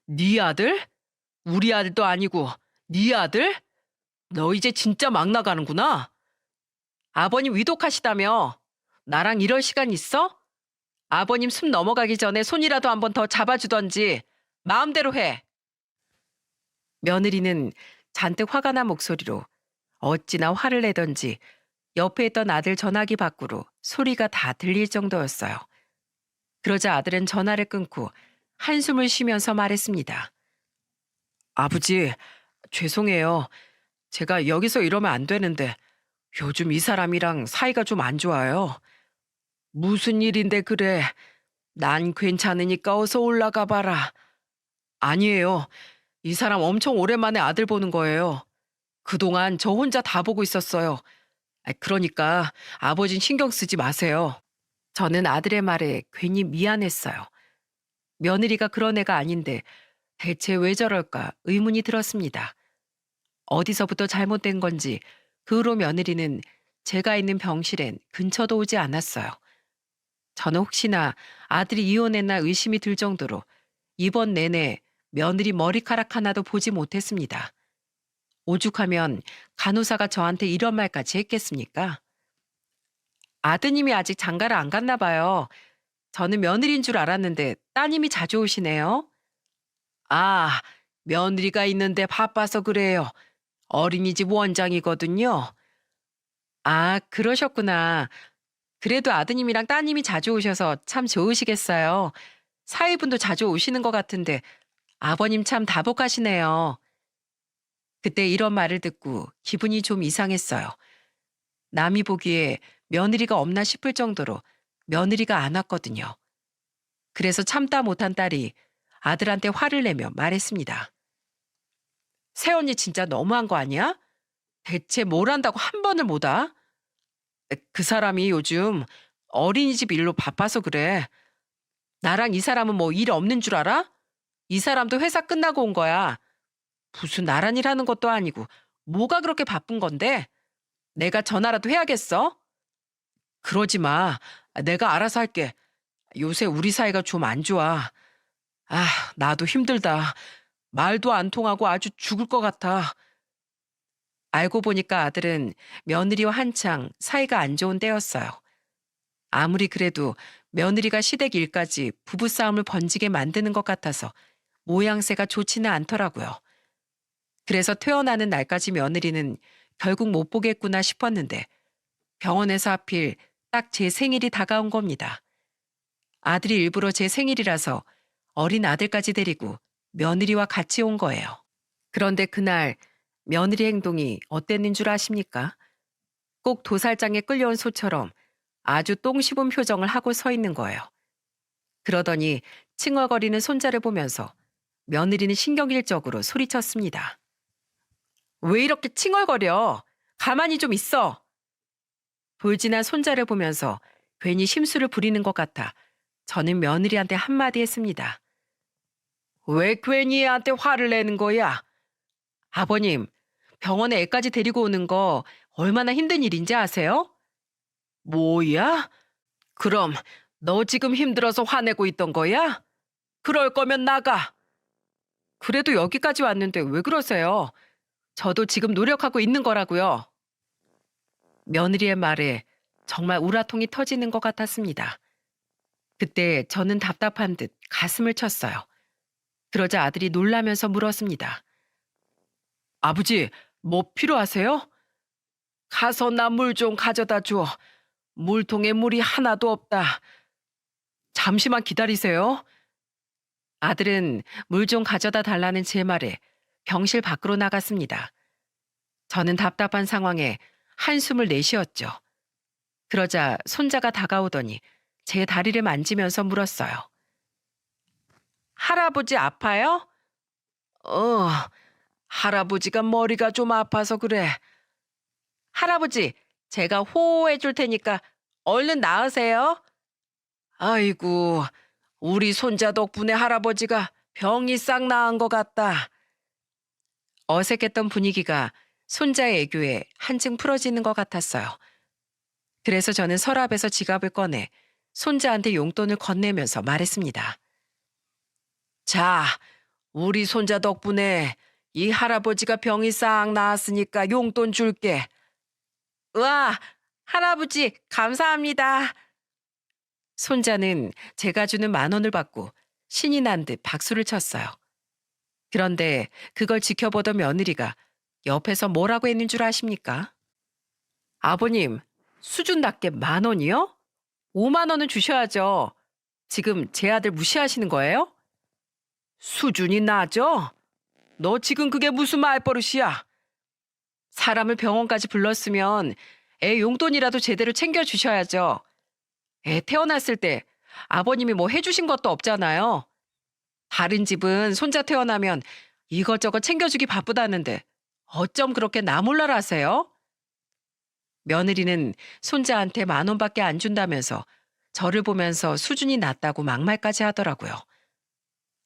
네 아들? 우리 아들도 아니고 네 아들? 너 이제 진짜 막 나가는구나. 아버님 위독하시다며. 나랑 이럴 시간 있어? 아버님 숨 넘어가기 전에 손이라도 한번 더 잡아주던지. 마음대로 해. 며느리는 잔뜩 화가 난 목소리로 어찌나 화를 내던지 옆에 있던 아들 전화기 밖으로 소리가 다 들릴 정도였어요. 그러자 아들은 전화를 끊고 한숨을 쉬면서 말했습니다. 아버지, 죄송해요. 제가 여기서 이러면 안 되는데 요즘 이 사람이랑 사이가 좀 안 좋아요. 무슨 일인데 그래. 난 괜찮으니까 어서 올라가 봐라. 아니에요. 이 사람 엄청 오랜만에 아들 보는 거예요. 그동안 저 혼자 다 보고 있었어요. 그러니까 아버진 신경 쓰지 마세요. 저는 아들의 말에 괜히 미안했어요. 며느리가 그런 애가 아닌데 대체 왜 저럴까 의문이 들었습니다. 어디서부터 잘못된 건지 그 후로 며느리는 제가 있는 병실엔 근처도 오지 않았어요. 저는 혹시나 아들이 이혼했나 의심이 들 정도로 이번 내내 며느리 머리카락 하나도 보지 못했습니다. 오죽하면 간호사가 저한테 이런 말까지 했겠습니까? 아드님이 아직 장가를 안 갔나 봐요. 저는 며느리인 줄 알았는데 따님이 자주 오시네요. 아, 며느리가 있는데 바빠서 그래요. 어린이집 원장이거든요. 아, 그러셨구나. 그래도 아드님이랑 따님이 자주 오셔서 참 좋으시겠어요. 사위분도 자주 오시는 것 같은데 아버님 참 다복하시네요. 그때 이런 말을 듣고 기분이 좀 이상했어요. 남이 보기에 며느리가 없나 싶을 정도로 며느리가 안 왔거든요. 그래서 참다 못한 딸이 아들한테 화를 내며 말했습니다. 새언니 진짜 너무한 거 아니야? 대체 뭘 한다고 한 번을 못 와? 그 사람이 요즘 어린이집 일로 바빠서 그래. 나랑 이 사람은 뭐 일 없는 줄 알아? 이 사람도 회사 끝나고 온 거야. 무슨 나란 일 하는 것도 아니고 뭐가 그렇게 바쁜 건데? 내가 전화라도 해야겠어? 그러지 마. 내가 알아서 할게. 요새 우리 사이가 좀 안 좋아. 아, 나도 힘들다. 말도 안 통하고 아주 죽을 것 같아. 알고 보니까 아들은 며느리와 한창 사이가 안 좋은 때였어요. 아무리 그래도 며느리가 시댁 일까지 부부싸움을 번지게 만드는 것 같아서 모양새가 좋지는 않더라고요. 그래서 퇴원하는 날까지 며느리는 결국 못 보겠구나 싶었는데 병원에서 하필 딱 제 생일이 다가온 겁니다. 아들이 일부러 제 생일이라서 어린 아들까지 데리고 며느리와 같이 온 거예요. 그런데 그날 며느리 행동이 어땠는 줄 아십니까? 꼭 도살장에 끌려온 소처럼 아주 똥 씹은 표정을 하고 서 있는 거예요. 그러더니 칭얼거리는 손자를 보면서 며느리는 신경질적으로 소리쳤습니다. 왜 이렇게 칭얼거려? 가만히 좀 있어. 돌진한 손자를 보면서 괜히 심술을 부리는 것 같아 저는 며느리한테 한마디 했습니다. 왜 괜히 얘한테 화를 내는 거야? 아버님, 병원에 애까지 데리고 오는 거 얼마나 힘든 일인지 아세요? 뭐야? 그럼 너 지금 힘들어서 화내고 있던 거야? 그럴 거면 나가. 그래도 여기까지 왔는데 왜 그러세요? 저도 지금 노력하고 있는 거라고요. 며느리의 말에 정말 우라통이 터지는 것 같았습니다. 그때 저는 답답한 듯 가슴을 쳤어요. 그러자 아들이 놀라면서 물었습니다. 아버지, 뭐 필요하세요? 가서 나 물 좀 가져다 줘. 물통에 물이 하나도 없다. 잠시만 기다리세요. 아들은 물 좀 가져다 달라는 제 말에 병실 밖으로 나갔습니다. 저는 답답한 상황에 한숨을 내쉬었죠. 그러자 손자가 다가오더니 제 다리를 만지면서 물었어요. 할아버지 아파요? 어, 할아버지가 머리가 좀 아파서 그래. 할아버지, 제가 호호해 줄 테니까 얼른 나으세요. 아이고, 우리 손자 덕분에 할아버지가 병이 싹 나은 것 같다. 어색했던 분위기가 손자의 애교에 한층 풀어지는 것 같았어요. 그래서 저는 서랍에서 지갑을 꺼내 손자한테 용돈을 건네면서 말했습니다. 자, 우리 손자 덕분에 이 할아버지가 병이 싹 나았으니까 용돈 줄게. 우와, 할아버지, 감사합니다. 손자는 제가 주는 10,000원을 받고 신이 난 듯 박수를 쳤어요. 그런데 그걸 지켜보던 며느리가 옆에서 뭐라고 했는 줄 아십니까? 아버님, 수준 낮게 10,000원이요? 50,000원은 주셔야죠. 지금 제 아들 무시하시는 거예요? 수준이 낮죠? 너 지금 그게 무슨 말버릇이야? 사람을 병원까지 불렀으면 애 용돈이라도 제대로 챙겨주셔야죠. 애 태어났을 때 아버님이 뭐 해주신 것도 없잖아요. 다른 집은 손자 태어나면 이것저것 챙겨주기 바쁘다는데 어쩜 그렇게 나 몰라라 하세요? 며느리는 손자한테 10,000원밖에 안 준다면서 저를 보면서 수준이 낮다고 막말까지 하더라고요.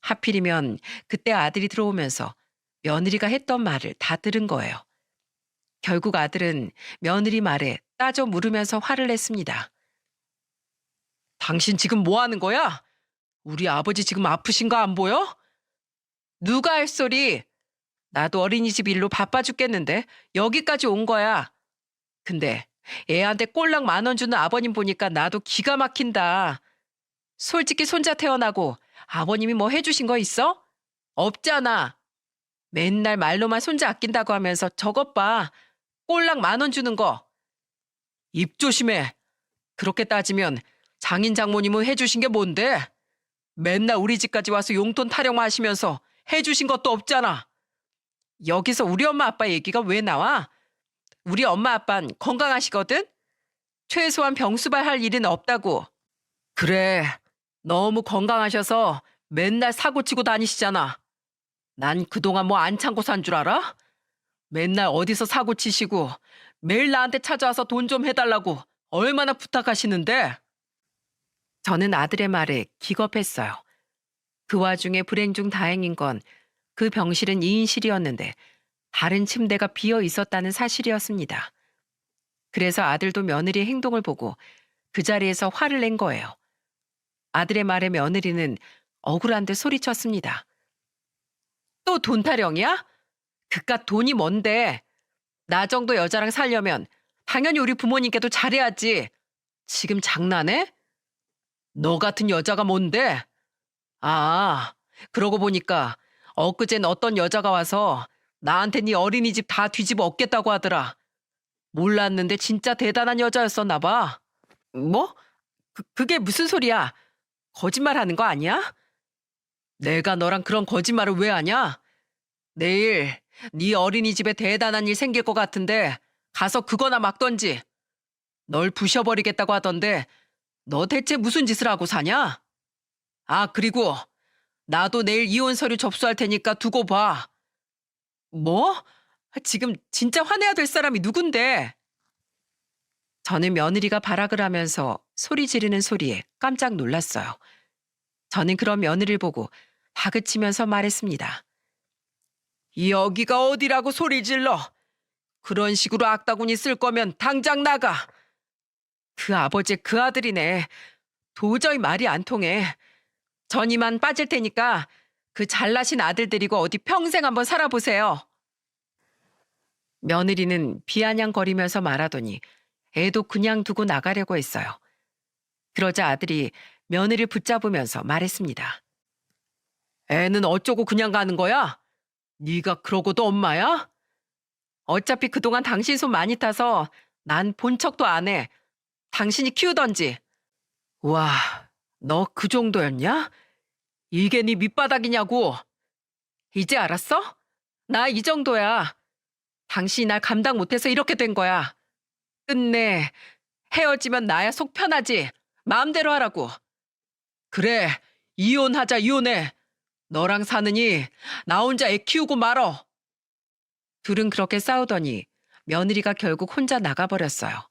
하필이면 그때 아들이 들어오면서 며느리가 했던 말을 다 들은 거예요. 결국 아들은 며느리 말에 따져 물으면서 화를 냈습니다. 당신 지금 뭐 하는 거야? 우리 아버지 지금 아프신 거 안 보여? 누가 할 소리? 나도 어린이집 일로 바빠 죽겠는데 여기까지 온 거야. 근데 애한테 꼴랑 10,000원 주는 아버님 보니까 나도 기가 막힌다. 솔직히 손자 태어나고 아버님이 뭐 해주신 거 있어? 없잖아. 맨날 말로만 손자 아낀다고 하면서 저것 봐. 꼴랑 10,000원 주는 거. 입 조심해. 그렇게 따지면 장인 장모님은 해주신 게 뭔데? 맨날 우리 집까지 와서 용돈 타령만 하시면서 해주신 것도 없잖아. 여기서 우리 엄마 아빠 얘기가 왜 나와? 우리 엄마 아빠는 건강하시거든? 최소한 병수발 할 일은 없다고. 그래, 너무 건강하셔서 맨날 사고치고 다니시잖아. 난 그동안 뭐 안 참고 산 줄 알아? 맨날 어디서 사고치시고 매일 나한테 찾아와서 돈 좀 해달라고 얼마나 부탁하시는데? 저는 아들의 말에 기겁했어요. 그 와중에 불행 중 다행인 건 그 병실은 2인실이었는데 다른 침대가 비어 있었다는 사실이었습니다. 그래서 아들도 며느리의 행동을 보고 그 자리에서 화를 낸 거예요. 아들의 말에 며느리는 억울한 듯 소리쳤습니다. 또 돈 타령이야? 그깟 돈이 뭔데? 나 정도 여자랑 살려면 당연히 우리 부모님께도 잘해야지. 지금 장난해? 너 같은 여자가 뭔데? 아, 그러고 보니까 엊그젠 어떤 여자가 와서 나한테 네 어린이집 다 뒤집어 엎겠다고 하더라. 몰랐는데 진짜 대단한 여자였었나 봐. 뭐? 그게 무슨 소리야? 거짓말하는 거 아니야? 내가 너랑 그런 거짓말을 왜 하냐? 내일 네 어린이집에 대단한 일 생길 것 같은데 가서 그거나 막 던지. 널 부셔버리겠다고 하던데 너 대체 무슨 짓을 하고 사냐? 아, 그리고 나도 내일 이혼 서류 접수할 테니까 두고 봐. 뭐? 지금 진짜 화내야 될 사람이 누군데? 저는 며느리가 발악을 하면서 소리 지르는 소리에 깜짝 놀랐어요. 저는 그런 며느리를 보고 다그치면서 말했습니다. 여기가 어디라고 소리 질러? 그런 식으로 악다구니 쓸 거면 당장 나가. 그 아버지의 그 아들이네. 도저히 말이 안 통해. 전 이만 빠질 테니까 그 잘나신 아들 데리고 어디 평생 한번 살아보세요. 며느리는 비아냥거리면서 말하더니 애도 그냥 두고 나가려고 했어요. 그러자 아들이 며느리를 붙잡으면서 말했습니다. 애는 어쩌고 그냥 가는 거야? 네가 그러고도 엄마야? 어차피 그동안 당신 손 많이 타서 난 본 척도 안 해. 당신이 키우던지. 와, 너 그 정도였냐? 이게 네 밑바닥이냐고. 이제 알았어? 나 이 정도야. 당신이 날 감당 못해서 이렇게 된 거야. 끝내. 헤어지면 나야 속 편하지. 마음대로 하라고. 그래, 이혼하자 이혼해. 너랑 사느니 나 혼자 애 키우고 말어. 둘은 그렇게 싸우더니 며느리가 결국 혼자 나가버렸어요.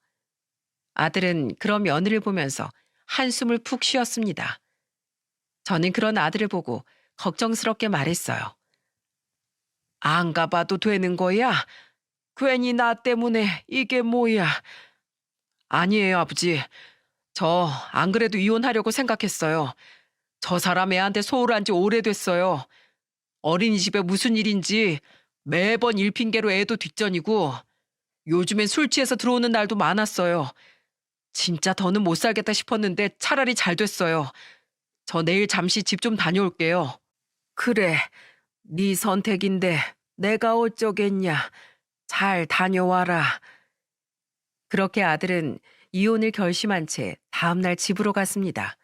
아들은 그런 며느리를 보면서 한숨을 푹 쉬었습니다. 저는 그런 아들을 보고 걱정스럽게 말했어요. 안 가봐도 되는 거야? 괜히 나 때문에 이게 뭐야? 아니에요, 아버지. 저 안 그래도 이혼하려고 생각했어요. 저 사람 애한테 소홀한 지 오래됐어요. 어린이집에 무슨 일인지 매번 일 핑계로 애도 뒷전이고 요즘엔 술 취해서 들어오는 날도 많았어요. 진짜 더는 못 살겠다 싶었는데 차라리 잘 됐어요. 저 내일 잠시 집 좀 다녀올게요. 그래, 네 선택인데 내가 어쩌겠냐. 잘 다녀와라. 그렇게 아들은 이혼을 결심한 채 다음날 집으로 갔습니다.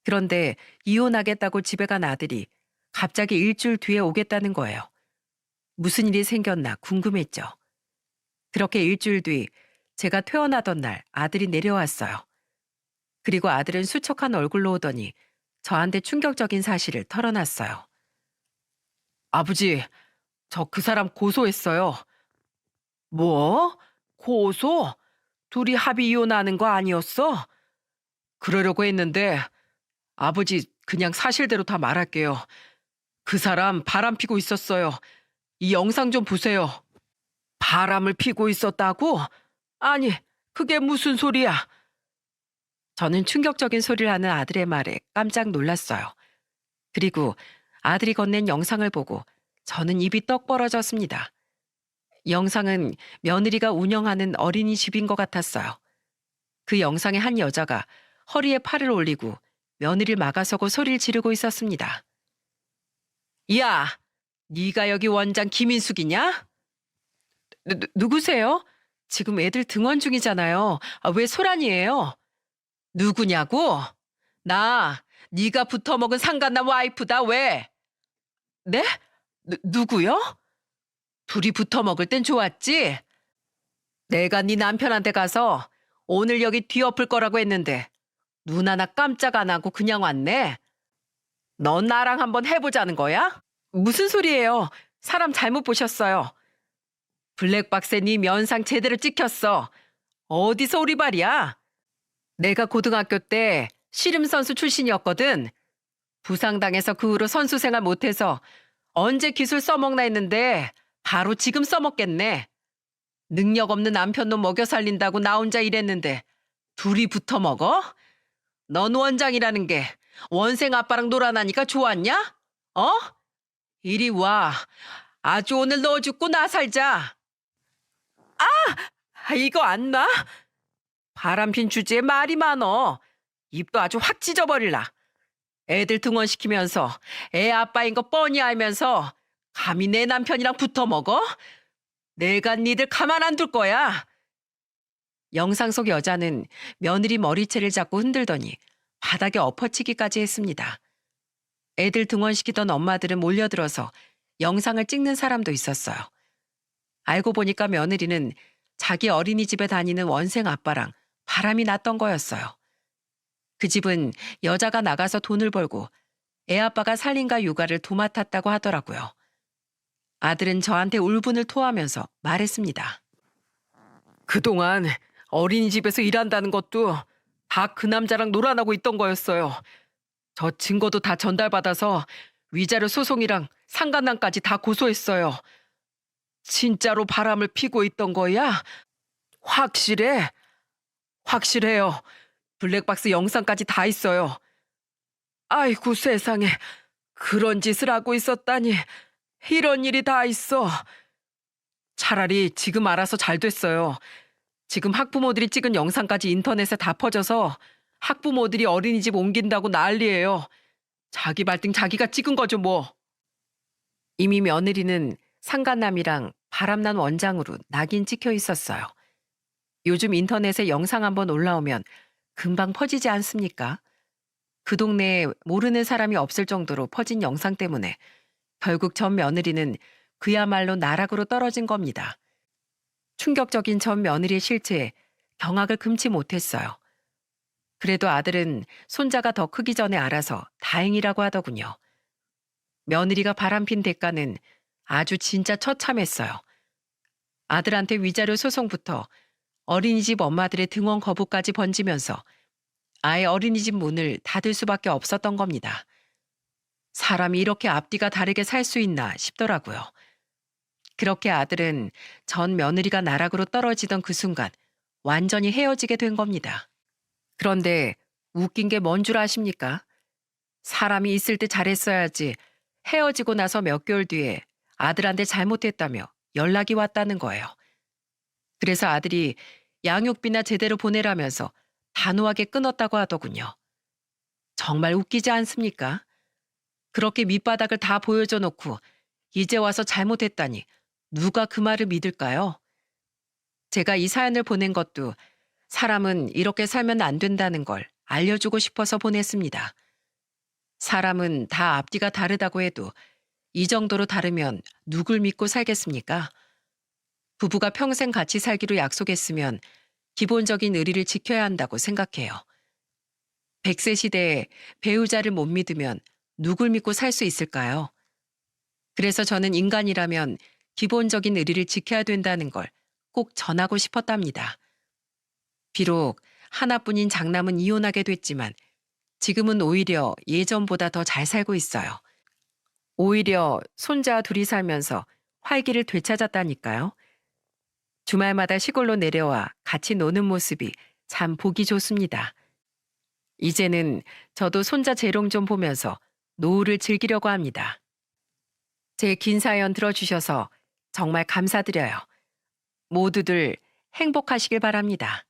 그런데 이혼하겠다고 집에 간 아들이 갑자기 일주일 뒤에 오겠다는 거예요. 무슨 일이 생겼나 궁금했죠. 그렇게 일주일 뒤 제가 퇴원하던 날 아들이 내려왔어요. 그리고 아들은 수척한 얼굴로 오더니 저한테 충격적인 사실을 털어놨어요. 아버지, 저 그 사람 고소했어요. 뭐? 고소? 둘이 합의 이혼하는 거 아니었어? 그러려고 했는데 아버지 그냥 사실대로 다 말할게요. 그 사람 바람 피고 있었어요. 이 영상 좀 보세요. 바람을 피고 있었다고? 아니, 그게 무슨 소리야? 저는 충격적인 소리를 하는 아들의 말에 깜짝 놀랐어요. 그리고 아들이 건넨 영상을 보고 저는 입이 떡 벌어졌습니다. 영상은 며느리가 운영하는 어린이집인 것 같았어요. 그 영상에 한 여자가 허리에 팔을 올리고 며느리를 막아서고 소리를 지르고 있었습니다. 야, 네가 여기 원장 김인숙이냐? 누구세요? 지금 애들 등원 중이잖아요. 왜 소란이에요? 누구냐고? 나 네가 붙어먹은 상간남 와이프다. 왜? 네? 누구요? 둘이 붙어먹을 땐 좋았지? 내가 네 남편한테 가서 오늘 여기 뒤엎을 거라고 했는데 눈 하나 깜짝 안 하고 그냥 왔네. 넌 나랑 한번 해보자는 거야? 무슨 소리예요? 사람 잘못 보셨어요. 블랙박스에 네 면상 제대로 찍혔어. 어디서 오리발이야? 내가 고등학교 때 씨름 선수 출신이었거든. 부상당해서 그 후로 선수 생활 못해서 언제 기술 써먹나 했는데 바로 지금 써먹겠네. 능력 없는 남편놈 먹여 살린다고 나 혼자 일했는데 둘이 붙어 먹어? 넌 원장이라는 게 원생 아빠랑 놀아나니까 좋았냐? 어? 이리 와. 아주 오늘 너 죽고 나 살자. 이거 안 나? 바람핀 주제에 말이 많어. 입도 아주 확 찢어버릴라. 애들 등원시키면서 애 아빠인 거 뻔히 알면서 감히 내 남편이랑 붙어 먹어? 내가 니들 가만 안 둘 거야. 영상 속 여자는 며느리 머리채를 잡고 흔들더니 바닥에 엎어치기까지 했습니다. 애들 등원시키던 엄마들은 몰려들어서 영상을 찍는 사람도 있었어요. 알고 보니까 며느리는 자기 어린이집에 다니는 원생 아빠랑 바람이 났던 거였어요. 그 집은 여자가 나가서 돈을 벌고 애 아빠가 살림과 육아를 도맡았다고 하더라고요. 아들은 저한테 울분을 토하면서 말했습니다. 그동안 어린이집에서 일한다는 것도 다 그 남자랑 놀아나고 있던 거였어요. 저 증거도 다 전달받아서 위자료 소송이랑 상간남까지 다 고소했어요. 진짜로 바람을 피고 있던 거야? 확실해? 확실해요. 블랙박스 영상까지 다 있어요. 아이고 세상에, 그런 짓을 하고 있었다니. 이런 일이 다 있어. 차라리 지금 알아서 잘 됐어요. 지금 학부모들이 찍은 영상까지 인터넷에 다 퍼져서 학부모들이 어린이집 옮긴다고 난리예요. 자기 발등 자기가 찍은 거죠 뭐. 이미 며느리는 상간남이랑 바람난 원장으로 낙인 찍혀 있었어요. 요즘 인터넷에 영상 한번 올라오면 금방 퍼지지 않습니까? 그 동네에 모르는 사람이 없을 정도로 퍼진 영상 때문에 결국 전 며느리는 그야말로 나락으로 떨어진 겁니다. 충격적인 전 며느리의 실체에 경악을 금치 못했어요. 그래도 아들은 손자가 더 크기 전에 알아서 다행이라고 하더군요. 며느리가 바람핀 대가는 아주 진짜 처참했어요. 아들한테 위자료 소송부터 어린이집 엄마들의 등원 거부까지 번지면서 아예 어린이집 문을 닫을 수밖에 없었던 겁니다. 사람이 이렇게 앞뒤가 다르게 살 수 있나 싶더라고요. 그렇게 아들은 전 며느리가 나락으로 떨어지던 그 순간 완전히 헤어지게 된 겁니다. 그런데 웃긴 게 뭔 줄 아십니까? 사람이 있을 때 잘했어야지 헤어지고 나서 몇 개월 뒤에 아들한테 잘못했다며 연락이 왔다는 거예요. 그래서 아들이 양육비나 제대로 보내라면서 단호하게 끊었다고 하더군요. 정말 웃기지 않습니까? 그렇게 밑바닥을 다 보여줘 놓고 이제 와서 잘못했다니 누가 그 말을 믿을까요? 제가 이 사연을 보낸 것도 사람은 이렇게 살면 안 된다는 걸 알려주고 싶어서 보냈습니다. 사람은 다 앞뒤가 다르다고 해도 이 정도로 다르면 누굴 믿고 살겠습니까? 부부가 평생 같이 살기로 약속했으면 기본적인 의리를 지켜야 한다고 생각해요. 100세 시대에 배우자를 못 믿으면 누굴 믿고 살 수 있을까요? 그래서 저는 인간이라면 기본적인 의리를 지켜야 된다는 걸 꼭 전하고 싶었답니다. 비록 하나뿐인 장남은 이혼하게 됐지만 지금은 오히려 예전보다 더 잘 살고 있어요. 오히려 손자 둘이 살면서 활기를 되찾았다니까요. 주말마다 시골로 내려와 같이 노는 모습이 참 보기 좋습니다. 이제는 저도 손자 재롱 좀 보면서 노후를 즐기려고 합니다. 제 긴 사연 들어주셔서 정말 감사드려요. 모두들 행복하시길 바랍니다.